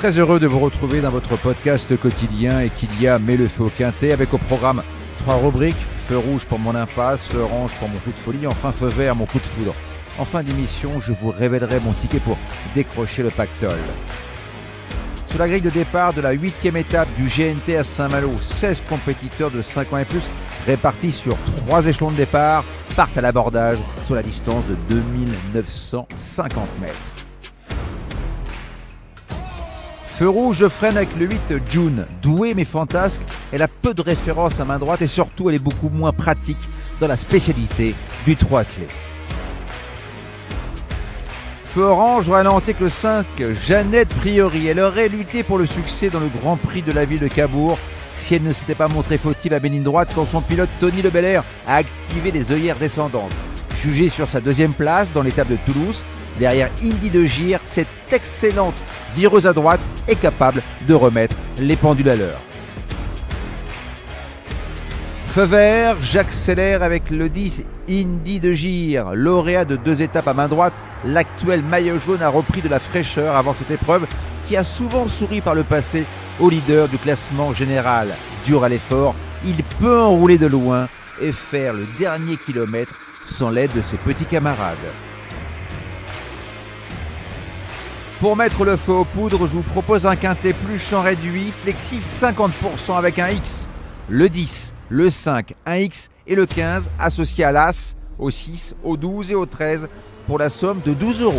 Très heureux de vous retrouver dans votre podcast quotidien et qu'il y a Mets le feu au quintet avec au programme 3 rubriques, feu rouge pour mon impasse, feu orange pour mon coup de folie, enfin feu vert mon coup de foudre. En fin d'émission, je vous révélerai mon ticket pour décrocher le pactole. Sur la grille de départ de la 8e étape du GNT à Saint-Malo, 16 compétiteurs de 5 ans et plus répartis sur 3 échelons de départ partent à l'abordage sur la distance de 2950 mètres. Feu rouge, je freine avec le 8 June. Douée mais fantasque, elle a peu de références à main droite et surtout elle est beaucoup moins pratique dans la spécialité du 3 clés. Feu orange, ralenti avec le 5 Jeannette Priori. Elle aurait lutté pour le succès dans le Grand Prix de la ville de Cabourg si elle ne s'était pas montrée fautive à bénigne droite quand son pilote Tony Le Belair a activé les œillères descendantes. Jugée sur sa 2e place dans l'étape de Toulouse, derrière Indy de Gire, cette excellente vireuse à droite est capable de remettre les pendules à l'heure. Feu vert, j'accélère avec le 10 Indy de Gire. Lauréat de 2 étapes à main droite, l'actuel maillot jaune a repris de la fraîcheur avant cette épreuve qui a souvent souri par le passé au leader du classement général. Dur à l'effort, il peut enrouler de loin et faire le dernier kilomètre sans l'aide de ses petits camarades. Pour mettre le feu aux poudres, je vous propose un quintet plus champ réduit, flexi 50% avec un X. Le 10, le 5, un X et le 15 associés à l'As, au 6, au 12 et au 13 pour la somme de 12 €.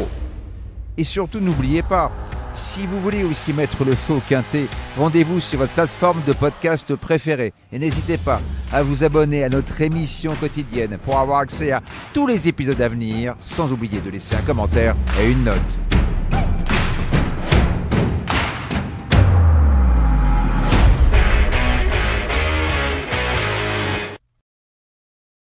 Et surtout, n'oubliez pas, si vous voulez aussi mettre le feu au quintet, rendez-vous sur votre plateforme de podcast préférée. Et n'hésitez pas à vous abonner à notre émission quotidienne pour avoir accès à tous les épisodes à venir, sans oublier de laisser un commentaire et une note.